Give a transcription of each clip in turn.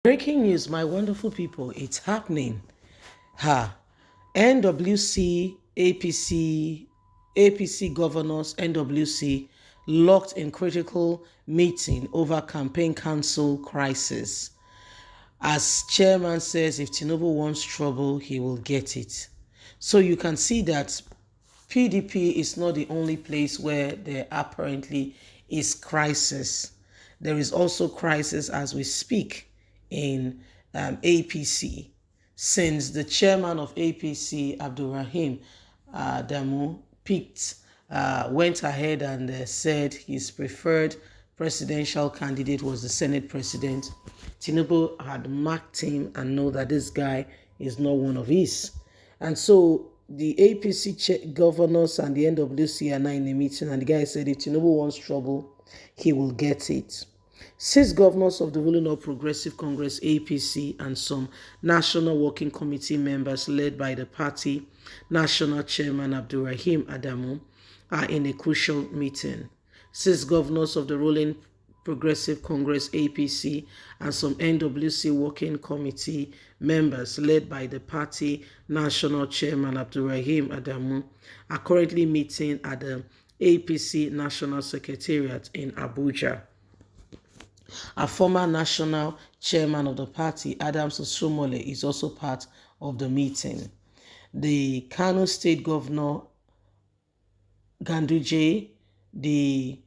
Breaking news, my wonderful people, it's happening. NWC, APC governors, NWC locked in critical meeting over campaign council crisis. As chairman says, if TINUBU wants trouble, he will get it. So you can see that PDP is not the only place where there apparently is crisis. There is also crisis as we speak in APC, since the chairman of APC, Abdulrahim Adamu, went ahead and said his preferred presidential candidate was the Senate president. TINUBU had marked him and know that this guy is not one of his. And so the APC governors and the NWC are now in a meeting, and the guy said if TINUBU wants trouble, he will get it. 6 governors of the ruling All Progressive Congress APC and some National Working Committee members led by the party National Chairman Abdulrahim Adamu are in a crucial meeting. 6 governors of the ruling Progressive Congress APC and some NWC Working Committee members led by the party National Chairman Abdulrahim Adamu are currently meeting at the APC National Secretariat in Abuja. A former national chairman of the party, Adams Osumole, is also part of the meeting. The Kano State Governor, Ganduje, the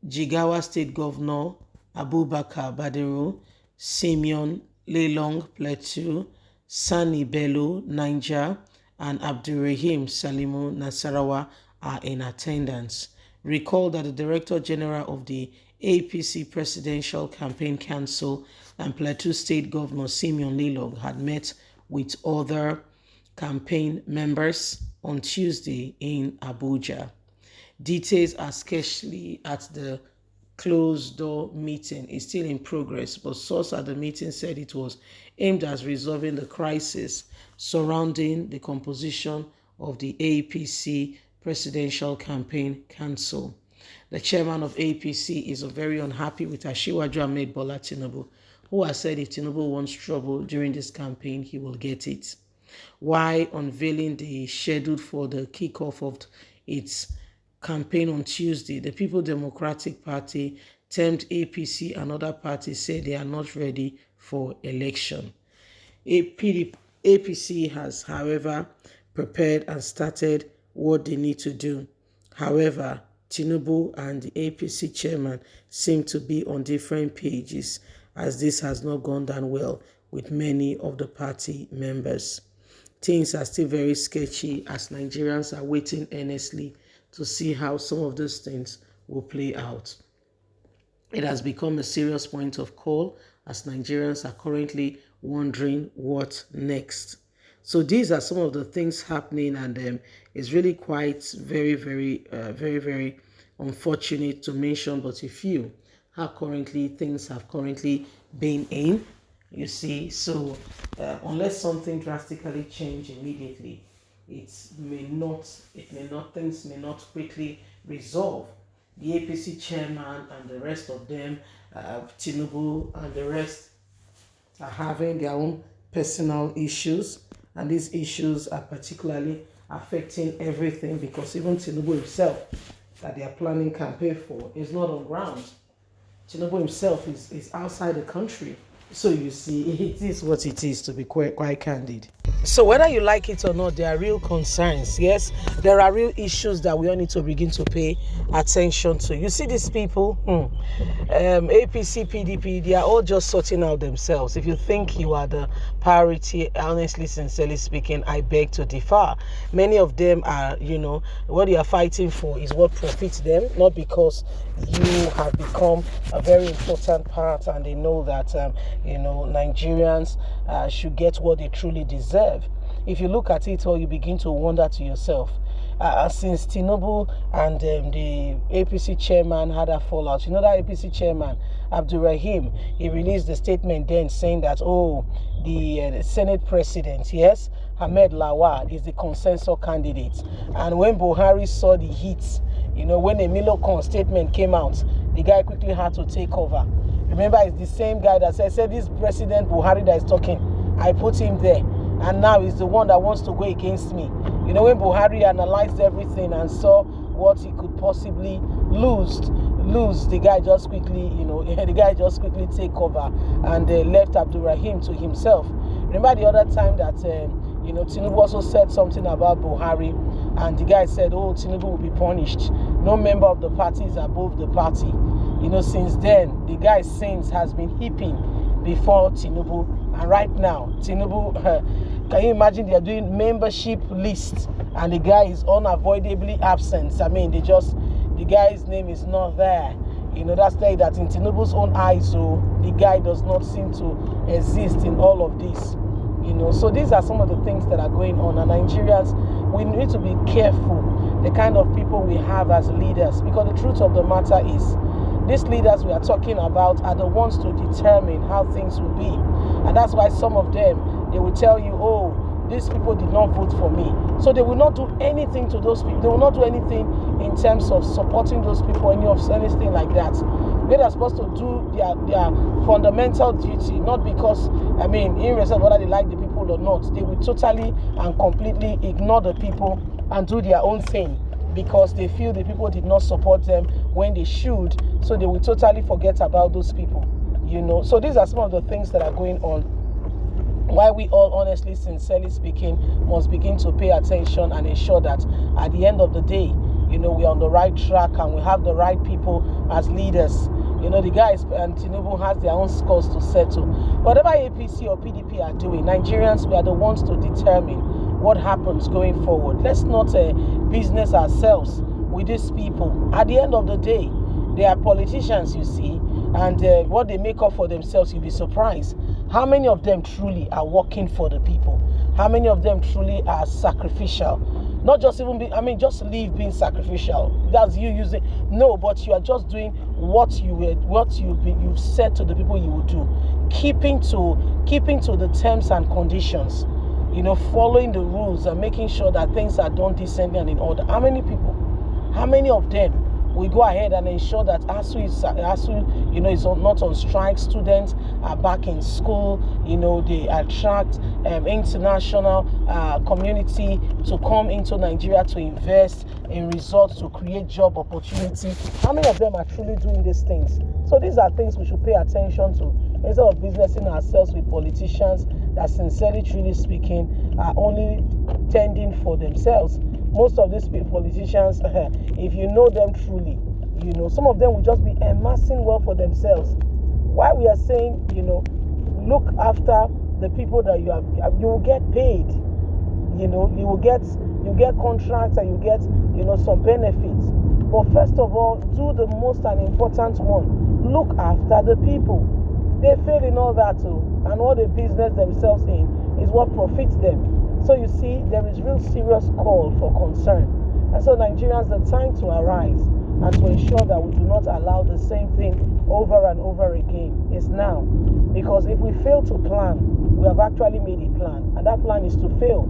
Jigawa State Governor, Abubakar Badiru, Simeon Lelong Plateau, Sani Bello, Niger, and Abdulrahim Salimu Nasarawa are in attendance. Recall that the Director General of the APC Presidential Campaign Council and Plateau State Governor Simeon Lelong had met with other campaign members on Tuesday in Abuja. Details are scarcely at the closed-door meeting is still in progress, but sources at the meeting said it was aimed at resolving the crisis surrounding the composition of the APC Presidential Campaign Council. The chairman of APC is very unhappy with Asiwaju Ahmed Bola TINUBU, who has said if TINUBU wants trouble during this campaign, he will get it. While unveiling the schedule for the kickoff of its campaign on Tuesday, the People Democratic Party termed APC and other parties said they are not ready for election. APC has, however, prepared and started what they need to do. However, TINUBU and the APC chairman seem to be on different pages, as this has not gone down well with many of the party members. Things are still very sketchy as Nigerians are waiting earnestly to see how some of these things will play out. It has become a serious point of call as Nigerians are currently wondering what next. So these are some of the things happening, and it's really quite very unfortunate to mention, but a few how currently things have currently been in, you see. So unless something drastically change immediately, things may not quickly resolve. The APC chairman and the rest of them, TINUBU and the rest, are having their own personal issues, and these issues are particularly affecting everything because even TINUBU himself, that they are planning campaign for, is not on ground. TINUBU himself is outside the country. So you see, it is what it is, to be quite candid. So whether you like it or not, there are real concerns. Yes, there are real issues that we all need to begin to pay attention to. You see these people, APC, PDP, they are all just sorting out themselves. If you think you are the priority, honestly, sincerely speaking, I beg to differ. Many of them are, what they are fighting for is what profits them, not because you have become a very important part and they know that, Nigerians should get what they truly deserve. If you look at it all, you begin to wonder to yourself, since TINUBU and the APC chairman had a fallout, that APC chairman, Abdulrahim, he released a statement then saying that, the Senate president, yes, Ahmed Lawal, is the consensus candidate. And when Buhari saw the heat, when a Milocon statement came out, the guy quickly had to take over. Remember, it's the same guy that said this President Buhari that is talking, I put him there, and now he's the one that wants to go against me. You know, when Buhari analyzed everything and saw what he could possibly lose, the guy just quickly, take cover and left Abdurrahim to himself. Remember the other time that Tinubu also said something about Buhari, and the guy said, oh, Tinubu will be punished. No member of the party is above the party. Since then, the guy's sins has been heaping before Tinubu, and right now, Tinubu, can you imagine they are doing membership lists, and the guy is unavoidably absent. I mean, the guy's name is not there. That's like that in Tinubu's own eyes, so the guy does not seem to exist in all of this. So these are some of the things that are going on, and Nigerians, we need to be careful the kind of people we have as leaders, because the truth of the matter is, these leaders we are talking about are the ones to determine how things will be. And that's why some of them, they will tell you, oh, these people did not vote for me. So they will not do anything to those people. They will not do anything in terms of supporting those people, anything like that. They are supposed to do their fundamental duty, not because, in respect of whether they like the people or not. They will totally and completely ignore the people and do their own thing, because they feel the people did not support them when they should, so they will totally forget about those people, So these are some of the things that are going on. Why we all, honestly, sincerely speaking, must begin to pay attention and ensure that at the end of the day, we're on the right track and we have the right people as leaders. The guys and Tinubu has their own scores to settle. Whatever APC or PDP are doing, Nigerians, we are the ones to determine what happens going forward. Let's not business ourselves with these people. At the end of the day, they are politicians, you see, and what they make up for themselves, you'll be surprised. How many of them truly are working for the people? How many of them truly are sacrificial? Not just just leave being sacrificial. That's you using, no, but you are just doing what you've said to the people you will do. Keeping to the terms and conditions. Following the rules and making sure that things are done decently and in order. How many people? How many of them will go ahead and ensure that ASU is not on strike? Students are back in school. They attract international community to come into Nigeria to invest in resorts, to create job opportunity. How many of them are truly doing these things? So these are things we should pay attention to, instead of businessing ourselves with politicians that, sincerely, truly speaking, are only tending for themselves. Most of these politicians, if you know them truly, some of them will just be amassing wealth for themselves. Why we are saying, look after the people that you will get paid. You get contracts and you get, some benefits. But first of all, do the most and important one. Look after the people. They fail in all that too, and what they business themselves in is what profits them. So you see, there is real serious call for concern. And so Nigerians, the time to arise and to ensure that we do not allow the same thing over and over again is now. Because if we fail to plan, we have actually made a plan, and that plan is to fail.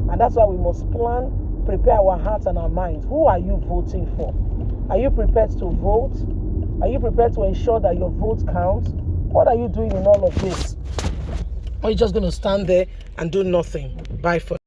And that's why we must plan, prepare our hearts and our minds. Who are you voting for? Are you prepared to vote? Are you prepared to ensure that your vote counts? What are you doing in all of this? Or are you just going to stand there and do nothing? Bye for